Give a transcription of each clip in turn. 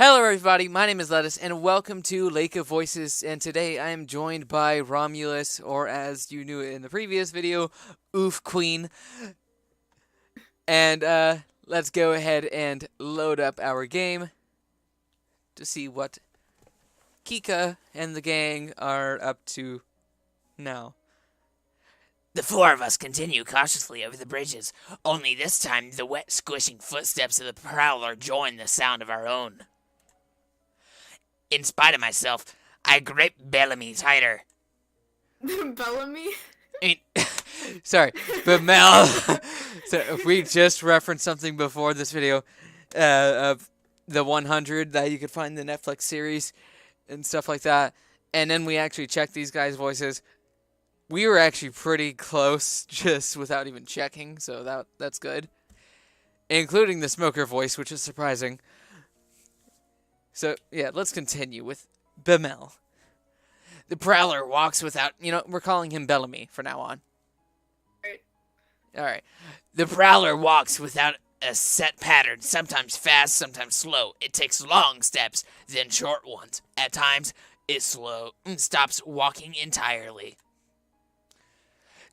Hello everybody, my name is Lettuce, and welcome to Lake of Voices, and today I am joined by Romulus, or as you knew it in the previous video, Oof Queen. And let's go ahead and load up our game to see what Kika and the gang are up to now. The four of us continue cautiously over the bridges, only this time the wet, squishing footsteps of the prowler join the sound of our own. In spite of myself, I grip Bellamy tighter. Bellamy? Sorry, but Mel. So if we just referenced something before this video of the 100 that you could find in the Netflix series and stuff like that, and then we actually checked these guys' voices. We were actually pretty close just without even checking, so that's good. Including the smoker voice, which is surprising. So, yeah, let's continue with Bemel. The prowler walks without, we're calling him Bellamy from now on. Alright. The prowler walks without a set pattern, sometimes fast, sometimes slow. It takes long steps, then short ones. At times, it stops walking entirely.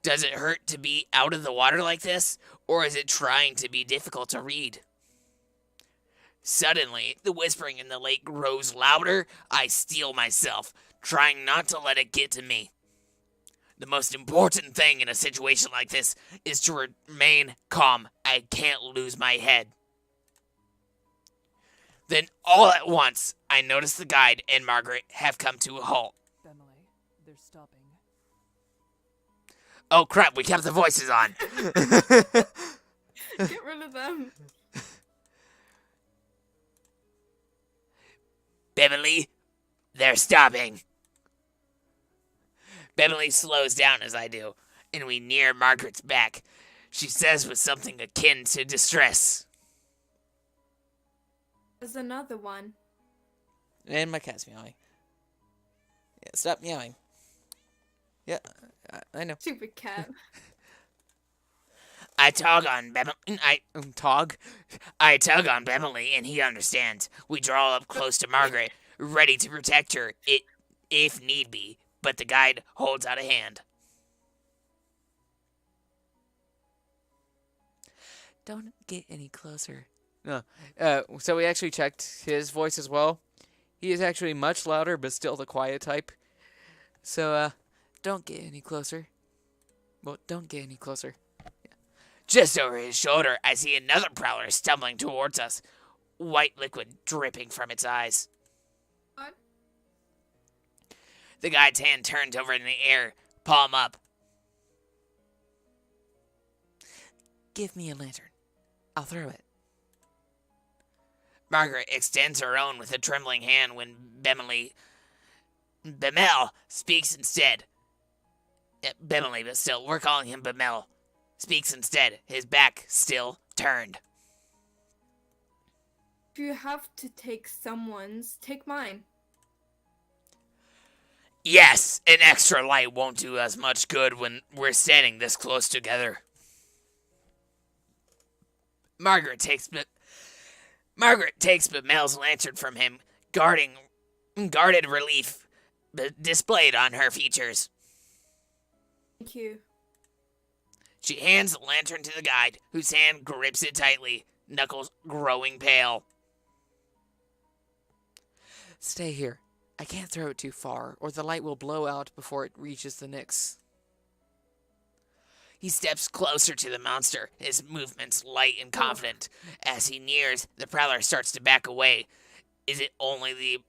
Does it hurt to be out of the water like this, or is it trying to be difficult to read? Suddenly, the whispering in the lake grows louder. I steel myself, trying not to let it get to me. The most important thing in a situation like this is to remain calm. I can't lose my head. Then, all at once, I notice the guide and Margaret have come to a halt. Emily, they're stopping. Oh crap, we kept the voices on. Get rid of them. Beverly, they're stopping. Beverly slows down as I do, and we near Margaret's back. She says with something akin to distress. There's another one. And my cat's meowing. Yeah, stop meowing. Yeah, I know. Stupid cat. I tug on Beverly, and he understands. We draw up close to Margaret, ready to protect her, if need be, but the guide holds out a hand. Don't get any closer. No. So we actually checked his voice as well. He is actually much louder, but still the quiet type. So, don't get any closer. Well, don't get any closer. Just over his shoulder, I see another prowler stumbling towards us, white liquid dripping from its eyes. What? The guide's hand turns over in the air, palm up. Give me a lantern. I'll throw it. Margaret extends her own with a trembling hand when Bemel speaks instead. Bemely, but still, we're calling him Bemel. Speaks instead, his back still turned. If you have to take someone's, take mine. Yes, an extra light won't do us much good when we're standing this close together. Margaret takes Bemel's lantern from him, guarded relief displayed on her features. Thank you. She hands the lantern to the guide, whose hand grips it tightly, knuckles growing pale. Stay here. I can't throw it too far, or the light will blow out before it reaches the Nyx. He steps closer to the monster, his movements light and confident. As he nears, the prowler starts to back away. Is it only the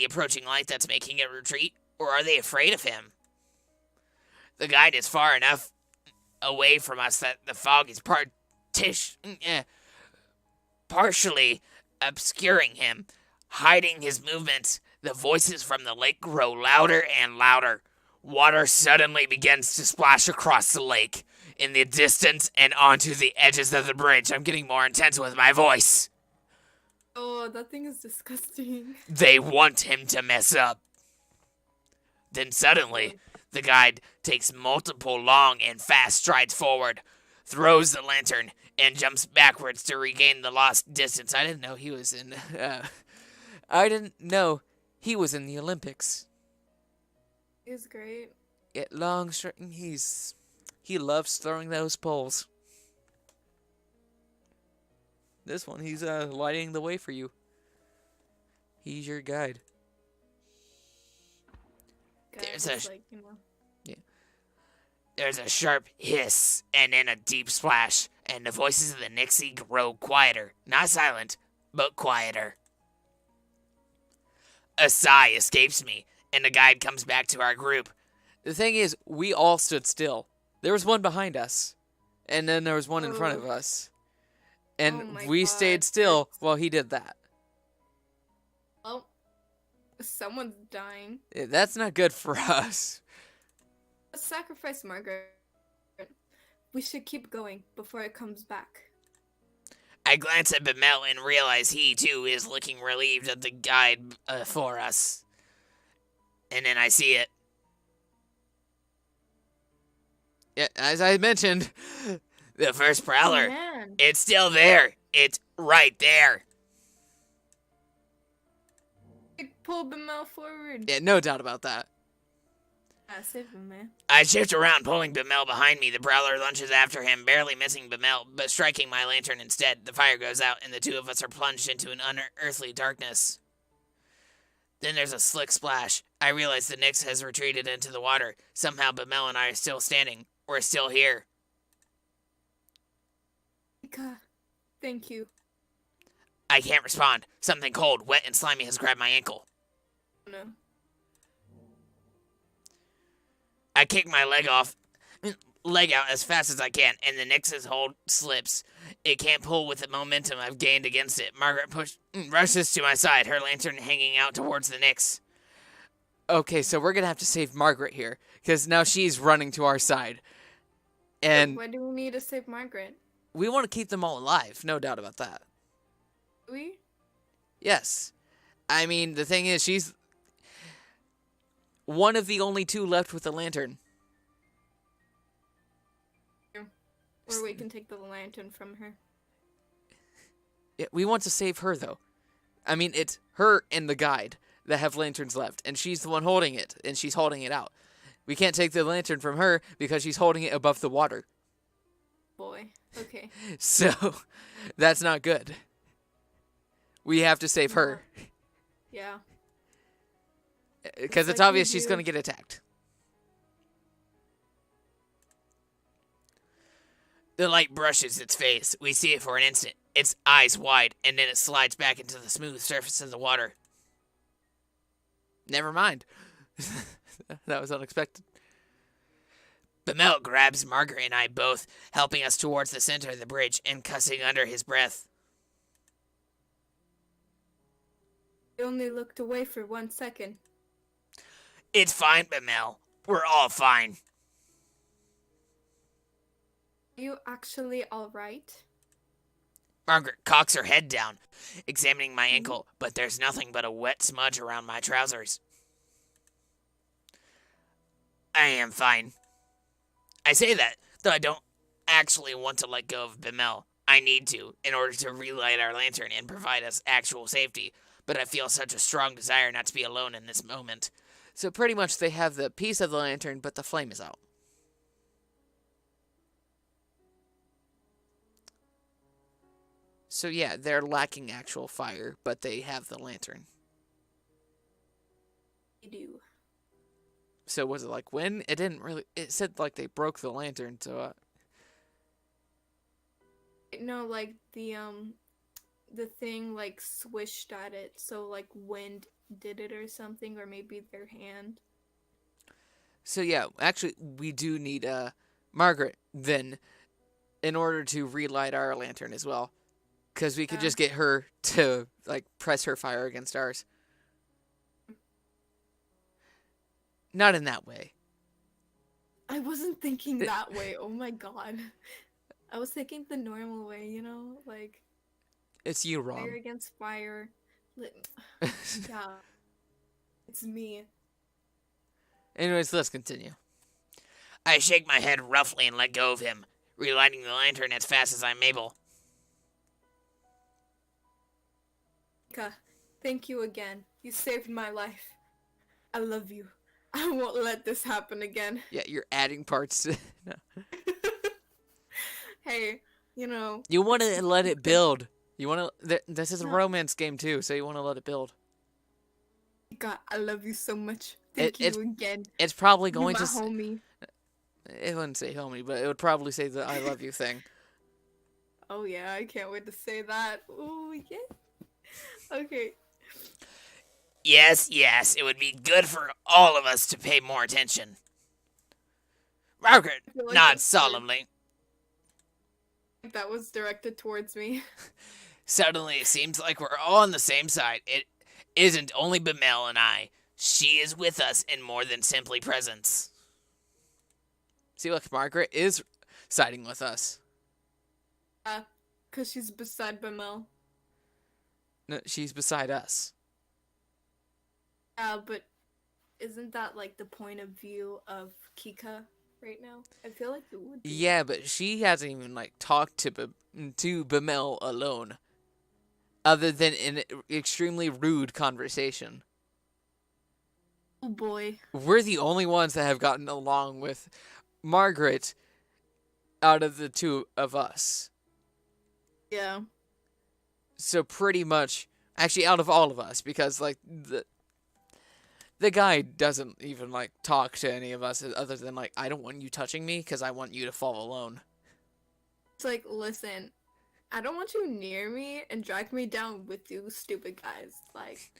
approaching light that's making it retreat, or are they afraid of him? The guide is far enough away from us that the fog is partially obscuring him, hiding his movements. The voices from the lake grow louder and louder. Water suddenly begins to splash across the lake, in the distance and onto the edges of the bridge. I'm getting more intense with my voice. Oh, that thing is disgusting. They want him to mess up. Then suddenly, the guide takes multiple long and fast strides forward. throws the lantern, and jumps backwards to regain the lost distance. I didn't know he was in. I didn't know he was in the Olympics. It's great. At long string, he loves throwing those poles. This one, he's lighting the way for you. He's your guide. There's Guys, a- like, you know. There's a sharp hiss and then a deep splash, and the voices of the Nixie grow quieter. Not silent, but quieter. A sigh escapes me, and the guide comes back to our group. The thing is, we all stood still. There was one behind us, and then there was one in front of us. And Oh my we God, stayed still that's- while he did that. Oh, someone's dying. That's not good for us. Let's sacrifice Margaret. We should keep going before it comes back. I glance at Bemel and realize he, too, is looking relieved at the guide for us. And then I see it. Yeah, as I mentioned, The first prowler. Oh, man. It's still there. It's right there. Pull Bemel forward. yeah, no doubt about that. Save him, man. I shift around, pulling Bemel behind me. The prowler lunges after him, barely missing Bemel, but striking my lantern instead. The fire goes out, and the two of us are plunged into an unearthly darkness. Then there's a slick splash. I realize the Nyx has retreated into the water. Somehow Bemel and I are still standing. We're still here. Mika, thank you. I can't respond. Something cold, wet, and slimy has grabbed my ankle. No. I kick my leg out as fast as I can, and the Nyx's hold slips. It can't pull with the momentum I've gained against it. Margaret rushes to my side, her lantern hanging out towards the Nyx. Okay, so we're gonna have to save Margaret here, because now she's running to our side. And Why do we need to save Margaret? we want to keep them all alive, no doubt about that. Do we? Yes. I mean, the thing is, she's one of the only two left with a lantern. Or we can take the lantern from her. Yeah, we want to save her, though. I mean, it's her and the guide that have lanterns left, and she's the one holding it, and she's holding it out. We can't take the lantern from her because she's holding it above the water. Boy. Okay. So, that's not good. We have to save her. Yeah. Because it's like we obvious she's do. going to get attacked. The light brushes its face. We see it for an instant, its eyes wide, and then it slides back into the smooth surface of the water. Never mind. That was unexpected. Bemel grabs Margaret and I both, helping us towards the center of the bridge and cussing under his breath. I only looked away for 1 second. It's fine, Bemel. We're all fine. Are you actually alright? Margaret cocks her head down, examining my ankle, but there's nothing but a wet smudge around my trousers. I am fine. I say that, though I don't actually want to let go of Bemel. I need to, in order to relight our lantern and provide us actual safety, but I feel such a strong desire not to be alone in this moment. So pretty much they have the piece of the lantern, but the flame is out. So yeah, they're lacking actual fire, but they have the lantern. You do. So was it like when? It didn't really... It said like they broke the lantern, so... No, like the thing like swished at it, so like wind did it or something, or maybe their hand. So yeah, actually, we do need Margaret, then, in order to relight our lantern as well. Because we could just get her to, like, press her fire against ours. Not in that way. I wasn't thinking that way. Oh my god. I was thinking the normal way, you know, like It's you, fire Rom. against fire. Yeah, it's me. Anyways, let's continue. I shake my head roughly and let go of him. relighting the lantern as fast as I'm able. Kika, thank you again. You saved my life. I love you. I won't let this happen again. Yeah, you're adding parts to... No. Hey, you know, You want to let it build. You want to... This is a No. romance game, too, so you want to let it build. Kika, I love you so much. Thank you again. It's probably You're going my to... homie. It wouldn't say homie, but it would probably say the I love you thing. Oh yeah, I can't wait to say that. Ooh, yeah. Okay. Yes, it would be good for all of us to pay more attention. Margaret I feel like nods that's solemnly. That was directed towards me. Suddenly, it seems like we're all on the same side. It isn't only Bamel and I. She is with us in more than simply presence. See, look, Margaret is siding with us. Cause she's beside Bamel. No, she's beside us. But isn't that like the point of view of Kika right now? I feel like it would be. Yeah, but she hasn't even, like, talked to Bamel alone. Other than an extremely rude conversation. Oh boy. We're the only ones that have gotten along with Margaret out of the two of us. Yeah. So pretty much, actually out of all of us, because like the guy doesn't even like talk to any of us other than like, I don't want you touching me because I want you to fall alone. It's like, listen, I don't want you near me and drag me down with you stupid guys. Like,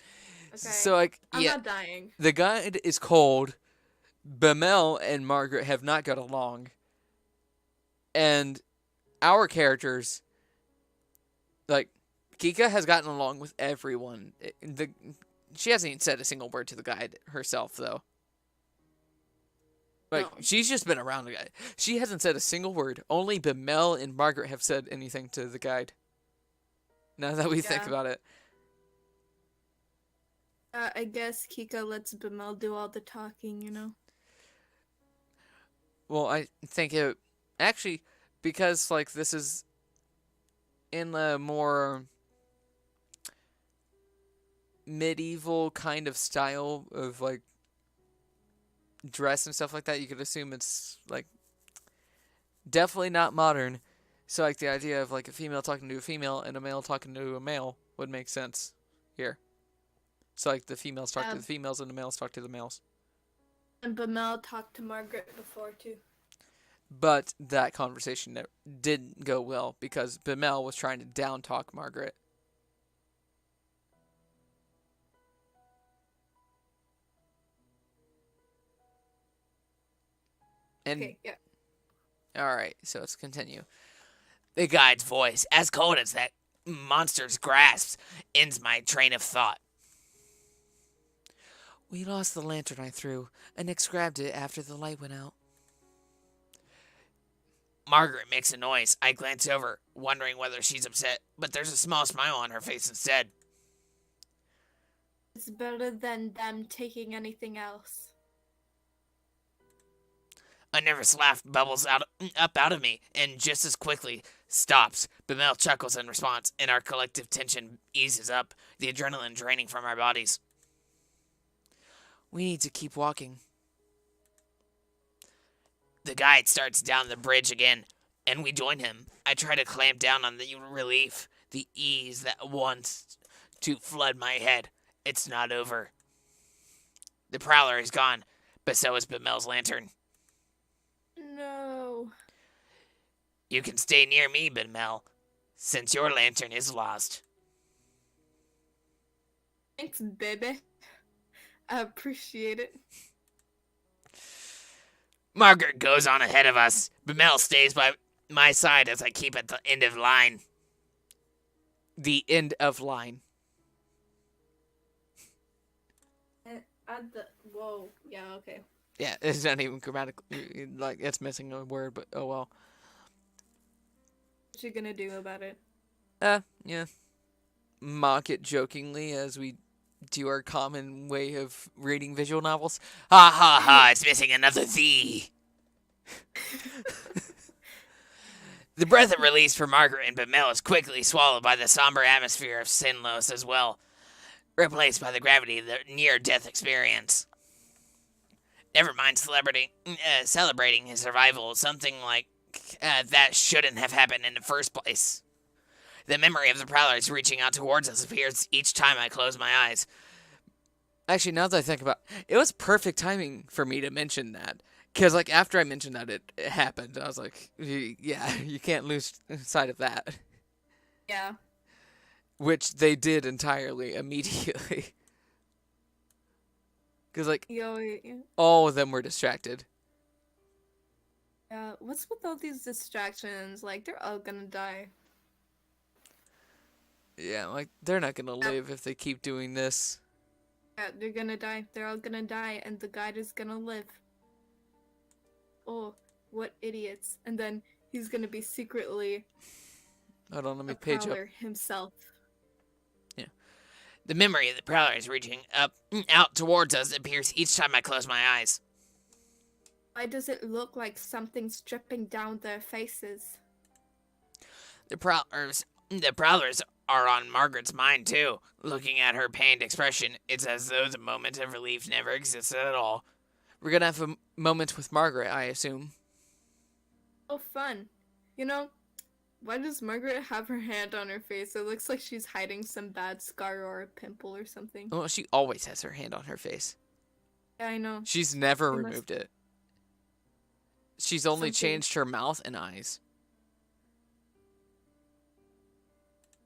okay. So like, I'm yeah, not dying. the guide is cold. Bamel and Margaret have not got along. And our characters, like, Kika has gotten along with everyone. She hasn't even said a single word to the guide herself, though. Like, No. she's just been around the guide. She hasn't said a single word. Only Bamel and Margaret have said anything to the guide. Now that we think Yeah. about it. I guess Kika lets Bamel do all the talking, you know? Well, I think it... Actually, because, like, this is in the more medieval kind of style of, like, dress and stuff like that, you could assume it's, like, definitely not modern. So, like, the idea of, like, a female talking to a female and a male talking to a male would make sense here. So, like, the females talk to the females and the males talk to the males. And Bamel talked to Margaret before, too. But that conversation didn't go well because Bamel was trying to down-talk Margaret. And, Okay, yeah. alright, so let's continue. The guide's voice, as cold as that monster's grasp, ends my train of thought. We lost the lantern I threw, and Nix grabbed it after the light went out. Margaret makes a noise. I glance over, wondering whether she's upset, but there's a small smile on her face instead. It's better than them taking anything else. A nervous laugh bubbles up out of me, and just as quickly stops. Bamel chuckles in response, and our collective tension eases up, the adrenaline draining from our bodies. We need to keep walking. The guide starts down the bridge again, and we join him. I try to clamp down on the relief, the ease that wants to flood my head. It's not over. The prowler is gone, but so is Bamel's lantern. No. You can stay near me, Bamel, since your lantern is lost. Thanks, baby. I appreciate it. Margaret goes on ahead of us. Bamel stays by my side as I keep at the end of line. The end of line. Whoa. Yeah, okay. Yeah, it's not even grammatical. Like, it's missing a word, but oh well. What you gonna do about it? Yeah. Mock it jokingly as we do our common way of reading visual novels. Ha ha ha, it's missing another "the." The breath it released from Margaret and Bamel is quickly swallowed by the somber atmosphere of Sinlos as well, replaced by the gravity of the near-death experience. Never mind celebrating his survival, something like that shouldn't have happened in the first place. The memory of the Prowlers reaching out towards us appears each time I close my eyes. Actually, now that I think about it, was perfect timing for me to mention that. Because, like, after I mentioned that, it happened. I was like, yeah, you can't lose sight of that. Yeah. Which they did entirely immediately. Because, like, Yeah. all of them were distracted. Yeah. What's with all these distractions? Like, they're all gonna die. Yeah, like, they're not going to live if they keep doing this. Yeah, they're gonna die. They're all gonna die, and the guide is gonna live. Oh, what idiots. And then he's gonna be secretly Hold on, let me a page up. prowler himself. The memory of the Prowlers reaching out towards us appears each time I close my eyes. Why does it look like something's dripping down their faces? The Prowlers are on Margaret's mind too. Looking at her pained expression, it's as though the moment of relief never existed at all. We're going to have a moment with Margaret, I assume. Oh, fun. You know, why does Margaret have her hand on her face? It looks like she's hiding some bad scar or a pimple or something. Well, she always has her hand on her face. Yeah, I know. She's never She must- removed it. She's only Something- changed her mouth and eyes.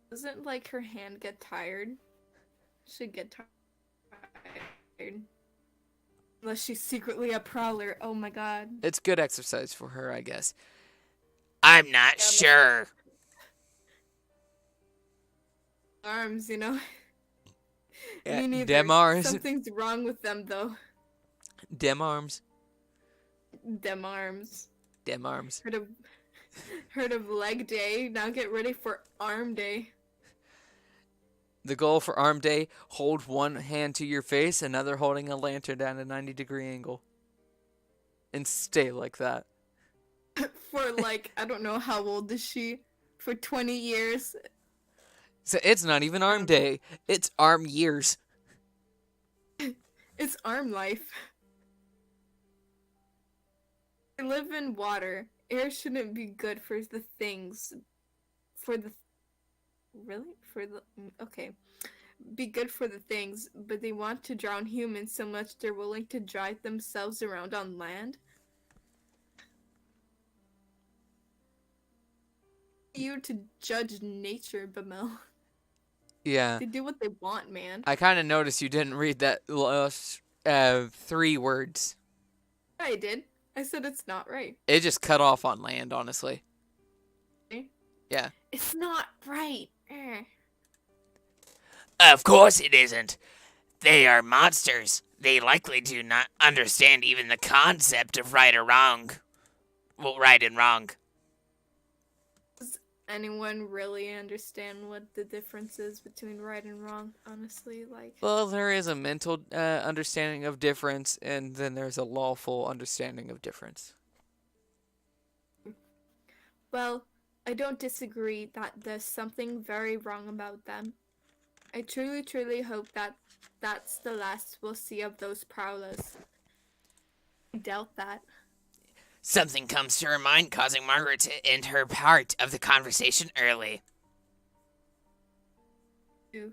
Doesn't, like, her hand get tired? Should get tired. Unless she's secretly a prowler. Oh my god. It's good exercise for her, I guess. I'm not Yeah, but- sure. Arms, you know? Yeah, Me neither. dem arms. Something's wrong with them, though. Dem arms. Dem arms. Dem arms. Heard of leg day. Now get ready for arm day. The goal for arm day, hold one hand to your face, another holding a lantern at a 90-degree angle. And stay like that. For, like, I don't know how old is she? For 20 years. So it's not even arm day. It's arm years. It's arm life. They live in water. Air shouldn't be good for the things. Really? Okay. Be good for the things, but they want to drown humans so much they're willing to drive themselves around on land? You to judge nature, Bamel. Yeah. They do what they want, man. I kind of noticed you didn't read that last 3 words. I did. I said it's not right. It just cut off on land, honestly. Yeah. It's not right. Of course it isn't. They are monsters. They likely do not understand even the concept of right or wrong. Well, right and wrong. Does anyone really understand what the difference is between right and wrong? Honestly, like, Well, there is a mental understanding of difference, and then there's a lawful understanding of difference. well, I don't disagree that there's something very wrong about them. I truly, truly hope that that's the last we'll see of those prowlers. I doubt that. Something comes to her mind, causing Margaret to end her part of the conversation early.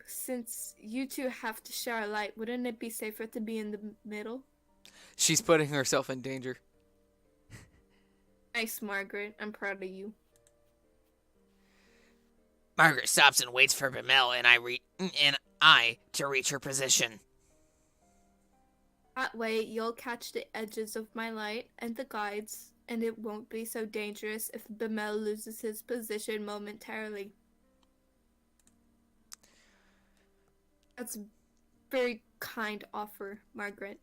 Since you two have to share a light, wouldn't it be safer to be in the middle? She's putting herself in danger. Nice, Margaret. I'm proud of you. Margaret stops and waits for Bamel and I to reach her position. That way, you'll catch the edges of my light and the guides, and it won't be so dangerous if Bamel loses his position momentarily. That's a very kind offer, Margaret.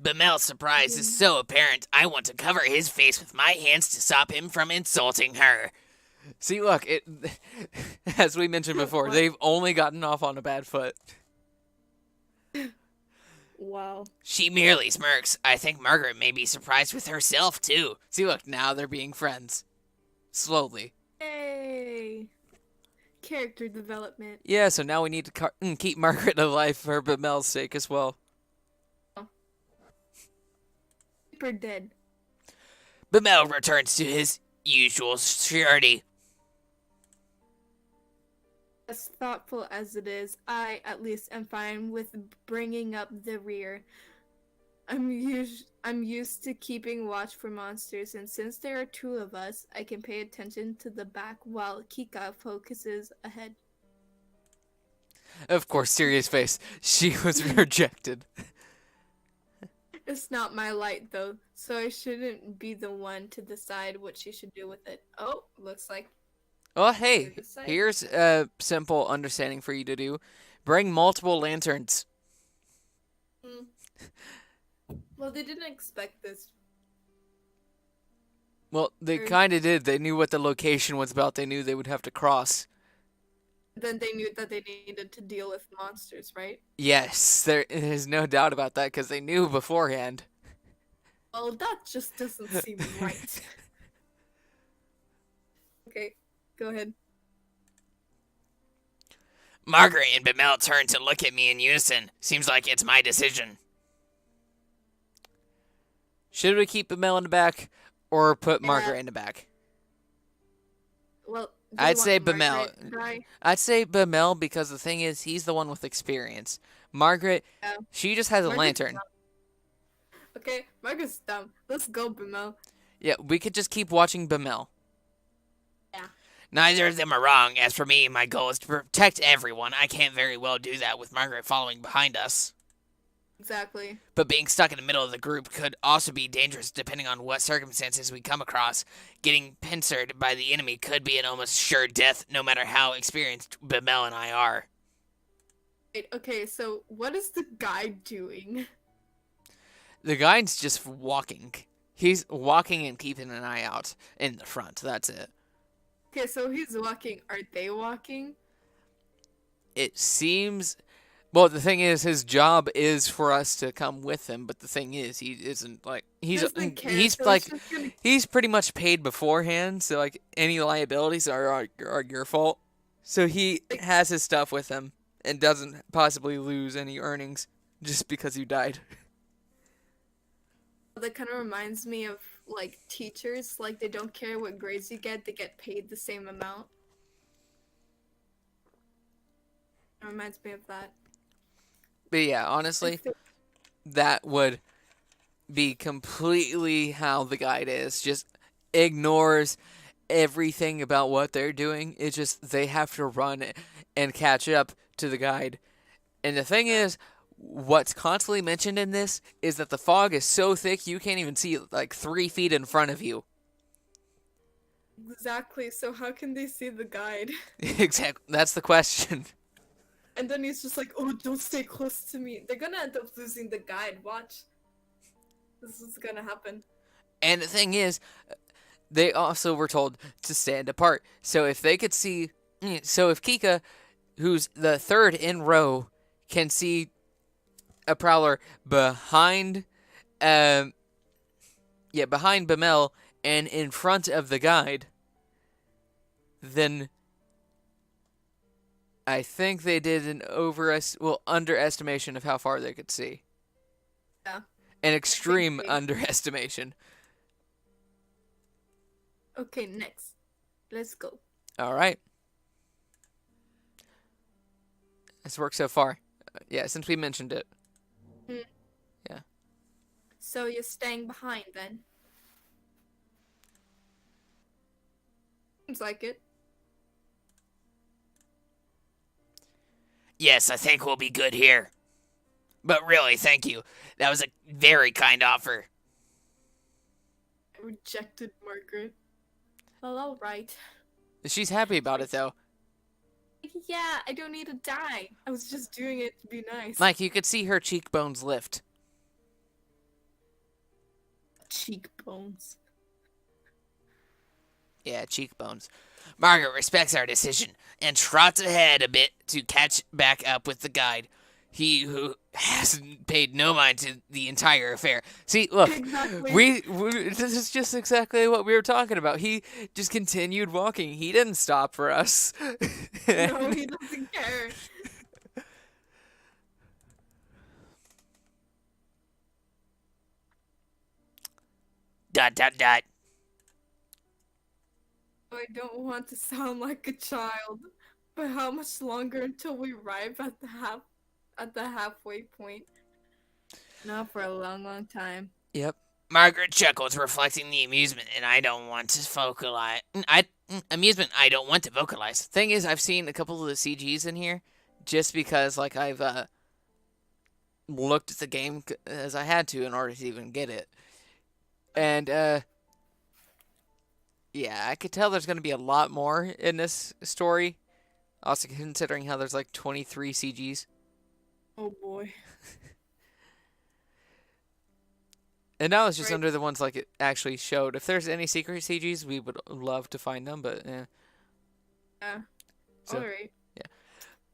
Bamel's surprise is so apparent, I want to cover his face with my hands to stop him from insulting her. See, look, as we mentioned before, What? they've only gotten off on a bad foot. Wow. She merely smirks. I think Margaret may be surprised with herself, too. See, look, now they're being friends. slowly. Yay! Character development. Yeah, so now we need to keep Margaret alive for Bamel's sake as well. Super dead. Bamel returns to his usual surety. As thoughtful as it is, I at least am fine with bringing up the rear. I'm used to keeping watch for monsters, and since there are two of us, I can pay attention to the back while Kika focuses ahead. Of course, serious face. She was rejected. It's not my light though, so I shouldn't be the one to decide what she should do with it. Oh, looks like Oh, hey, you're deciding. here's a simple understanding for you to do. Bring multiple lanterns. Well, they didn't expect this. Well, they kind of did. They knew what the location was about. They knew they would have to cross. Then they knew that they needed to deal with monsters, right? Yes, there is no doubt about that because they knew beforehand. Well, that just doesn't seem right. Okay, go ahead. Margaret and Bamel turn to look at me in unison. Seems like it's my decision. Should we keep Bamel in the back or put Yeah. Margaret in the back? Well, do you I'd want say Margaret to Bamel. die? I'd say Bamel because the thing is, he's the one with experience. Margaret, Yeah. she just has a Margaret's lantern. dumb. Okay, Margaret's dumb. Let's go, Bamel. Yeah, we could just keep watching Bamel. Neither of them are wrong. As for me, my goal is to protect everyone. I can't very well do that with Margaret following behind us. Exactly. But being stuck in the middle of the group could also be dangerous depending on what circumstances we come across. Getting pincered by the enemy could be an almost sure death no matter how experienced Bamel and I are. Wait, okay, so what is the guy doing? The guide's just walking. He's walking and keeping an eye out in the front. That's it. Okay, so he's walking. Are they walking? It seems. Well, the thing is, his job is for us to come with him. But the thing is, he isn't like he's Doesn't care, he's so like it's just gonna- he's pretty much paid beforehand. So like any liabilities are your fault. So he has his stuff with him and doesn't possibly lose any earnings just because you died. That kind of reminds me of like teachers. Like they don't care what grades you get; they get paid the same amount. It reminds me of that. But yeah, honestly, that would be completely how the guide is. Just ignores everything about what they're doing. It's just they have to run and catch up to the guide. And the thing is, what's constantly mentioned in this is that the fog is so thick you can't even see like 3 feet in front of you. Exactly. So how can they see the guide? Exactly. That's the question. And then he's just like, "Oh, don't stay close to me." They're gonna end up losing the guide. Watch. This is gonna happen. And the thing is, they also were told to stand apart. So if they could see, so if Kika, who's the third in row, can see a prowler behind, behind Bamel and in front of the guide, then I think they did an underestimation of how far they could see. Yeah. An extreme they- underestimation. Okay, next. Let's go. All right. It's worked so far. Yeah, since we mentioned it. So you're staying behind then? Seems like it. Yes, I think we'll be good here. But really, thank you. That was a very kind offer. I rejected Margaret. Well, alright. She's happy about it, though. Yeah, I don't need to die. I was just doing it to be nice. Mike, you could see her cheekbones lift. Cheekbones. Yeah, cheekbones. Margaret respects our decision and trots ahead a bit to catch back up with the guide. He who hasn't paid no mind to the entire affair. See, look, Exactly. we this is just exactly what we were talking about. He just continued walking. He didn't stop for us. No, he doesn't care. Dot dot dot. I don't want to sound like a child, but how much longer until we arrive at the halfway point? Not for a long, long time. Yep. Margaret chuckles, reflecting the amusement, and I don't want to vocalize. Amusement I don't want to vocalize. Thing is, I've seen a couple of the CGs in here, just because like I've looked at the game as I had to in order to even get it, and yeah, I could tell there's going to be a lot more in this story. Also, considering how there's like 23 CGs. Oh boy. And now it's just Right. under the ones like it actually showed. If there's any secret CGs, we would love to find them, but yeah. Yeah. So- Alright.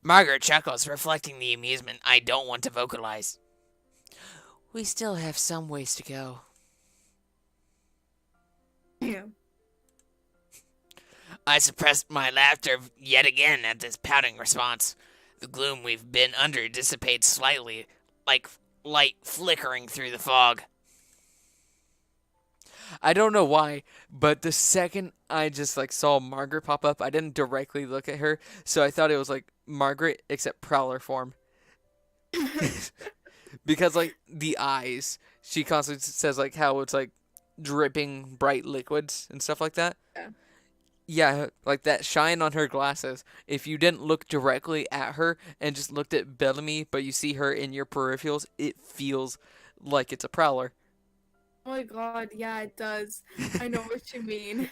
Margaret chuckles, reflecting the amusement I don't want to vocalize. We still have some ways to go. Yeah. I suppressed my laughter yet again at this pouting response. The gloom we've been under dissipates slightly, like light flickering through the fog. I don't know why, but the second I just like saw Margaret pop up, I didn't directly look at her, so I thought it was like Margaret except Prowler form. Because like the eyes, she constantly says like how it's like dripping bright liquids and stuff like that. Yeah. Yeah, like that shine on her glasses. If you didn't look directly at her and just looked at Bellamy, but you see her in your peripherals, it feels like it's a Prowler. Oh my god, yeah, it does. I know what you mean.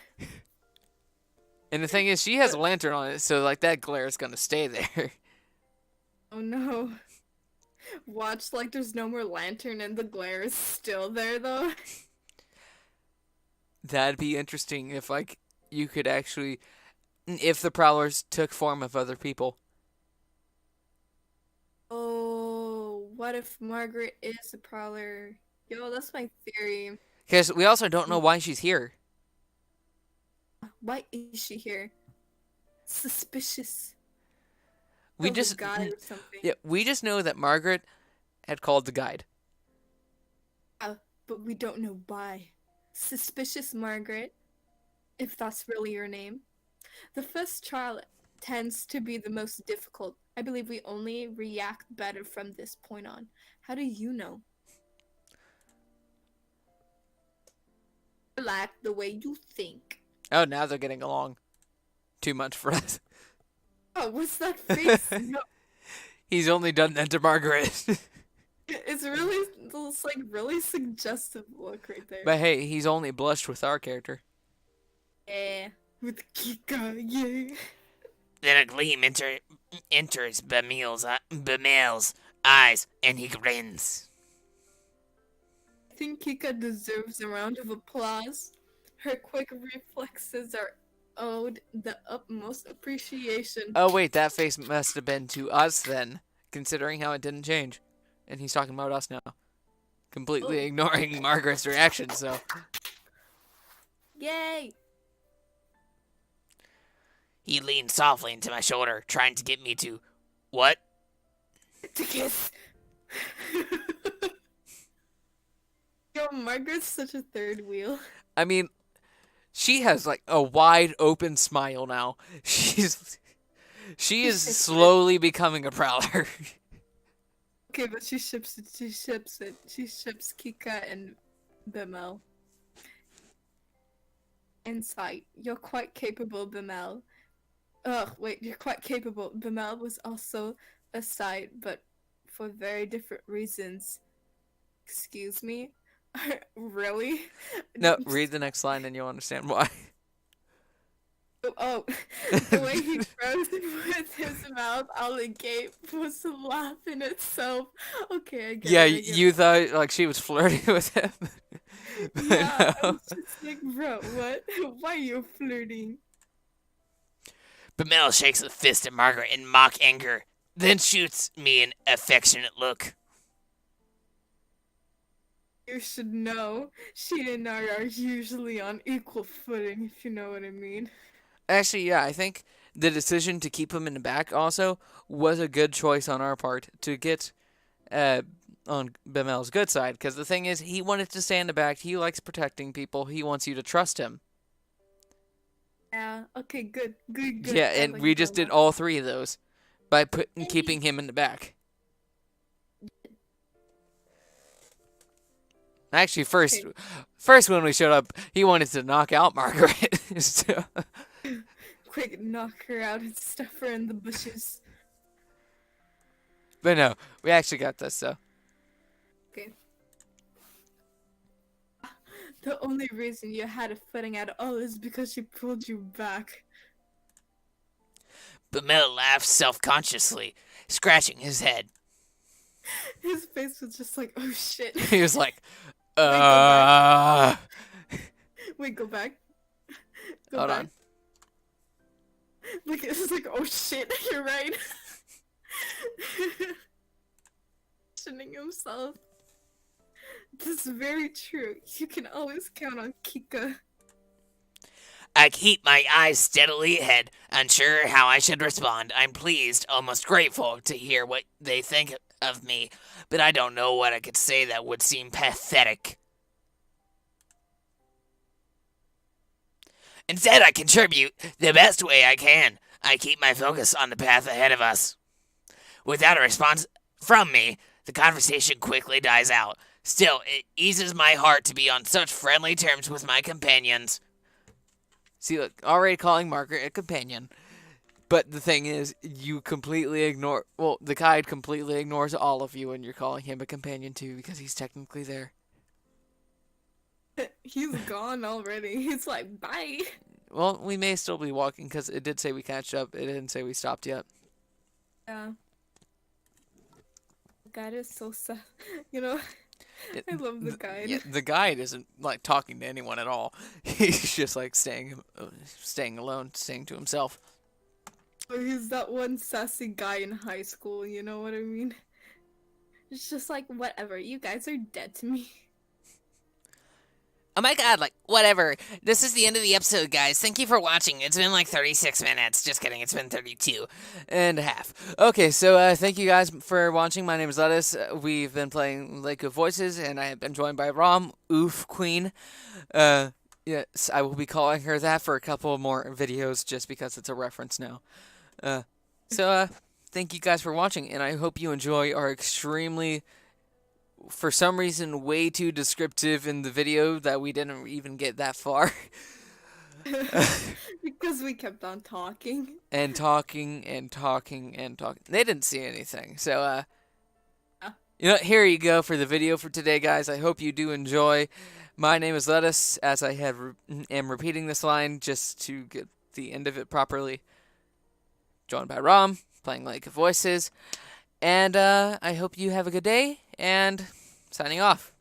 And the thing is, she has a lantern on it, so like that glare is gonna stay there. Oh no. Watch like there's no more lantern and the glare is still there though. That'd be interesting if like you could actually, if the Prowlers took form of other people. Oh, what if Margaret is a prowler? Yo, that's my theory. Because we also don't know why she's here. Why is she here? Suspicious. We Of a just guy or something. yeah, we just know that Margaret had called the guide. But we don't know why. Suspicious Margaret, if that's really your name. The first trial tends to be the most difficult. I believe we only react better from this point on. How do you know? Like the way you think. Oh, now they're getting along. Too much for us. Oh, what's that face? No, He's only done that to Margaret. it's really, it's like really suggestive look right there. But hey, he's only blushed with our character. Yeah, with Kika, yeah. Then a gleam enters Bamiel's eyes, and he grins. I think Kika deserves a round of applause. Her quick reflexes are owed the utmost appreciation. Oh wait, that face must have been to us then, considering how it didn't change. And he's talking about us now. Completely Oh. ignoring Margaret's reaction, so. Yay! He leaned softly into my shoulder, trying to get me to... What? To kiss! Yo, Margaret's such a third wheel. I mean, she has like a wide open smile now. She is slowly becoming a Prowler. Okay, but she ships it. She ships it. She ships Kika and Bemel. Insight. You're quite capable, Bemel. Ugh, wait, you're quite capable. Bemel was also a sight, but for very different reasons. Excuse me? Really? No, read the next line and you'll understand why. Oh, the way he froze with his mouth out the gate was a laugh in itself. Okay, I get Yeah, it. I get you thought like she was flirting with him. it. But Yeah, I no. was just like, bro, what? Why are you flirting? Bamel shakes a fist at Margaret in mock anger. then shoots me an affectionate look. You should know, she and I are usually on equal footing, if you know what I mean. Actually, yeah, I think the decision to keep him in the back also was a good choice on our part to get on Bimel's good side. Because the thing is, he wanted to stay in the back. He likes protecting people. He wants you to trust him. Yeah, okay, good. Yeah, I and like we just did Bella. all three of those by And keeping him in the back. Actually, Okay. first when we showed up, he wanted to knock out Margaret. So, Quick, knock her out and stuff her in the bushes. but no, we actually got this. So Okay. The only reason you had a footing at all is because she pulled you back. Bamel laughs self-consciously, scratching his head. His face was just like, oh shit. he was like, Wait, go uh. Wait, go back. Go Hold back. on. Look, it's like, oh shit, you're right. Questioning himself. This is very true. You can always count on Kika. I keep my eyes steadily ahead, unsure how I should respond. I'm pleased, almost grateful, to hear what they think of me, but I don't know what I could say that would seem pathetic. Instead, I contribute the best way I can. I keep my focus on the path ahead of us. Without a response from me, the conversation quickly dies out. Still, it eases my heart to be on such friendly terms with my companions. See, look, already calling Margaret a companion. But the thing is, you completely ignore. Well, the guide completely ignores all of you, and you're calling him a companion too because he's technically there. He's gone already. He's like, bye. Well, we may still be walking because it did say we catch up. It didn't say we stopped yet. Yeah. The guide is so sad. You know, I love the guide. Yeah, the guide isn't like talking to anyone at all. He's just like staying alone, staying to himself. Or he's that one sassy guy in high school, you know what I mean? It's just like, whatever, you guys are dead to me. Oh my god, like, whatever. This is the end of the episode, guys. Thank you for watching. It's been like 36 minutes. Just kidding, it's been 32. And a half. Okay, so thank you guys for watching. My name is Lettuce. We've been playing Lake of Voices, and I have been joined by Rom, Oof Queen. Yes, I will be calling her that for a couple more videos just because it's a reference now. Thank you guys for watching, and I hope you enjoy our extremely, for some reason, way too descriptive in the video that we didn't even get that far. Because we kept on talking. And talking and talking and talking. They didn't see anything. So, here you go for the video for today, guys. I hope you do enjoy. My name is Lettuce, as I am repeating this line just to get the end of it properly. Joined by Rom, playing Lake of Voices. And I hope you have a good day, and signing off.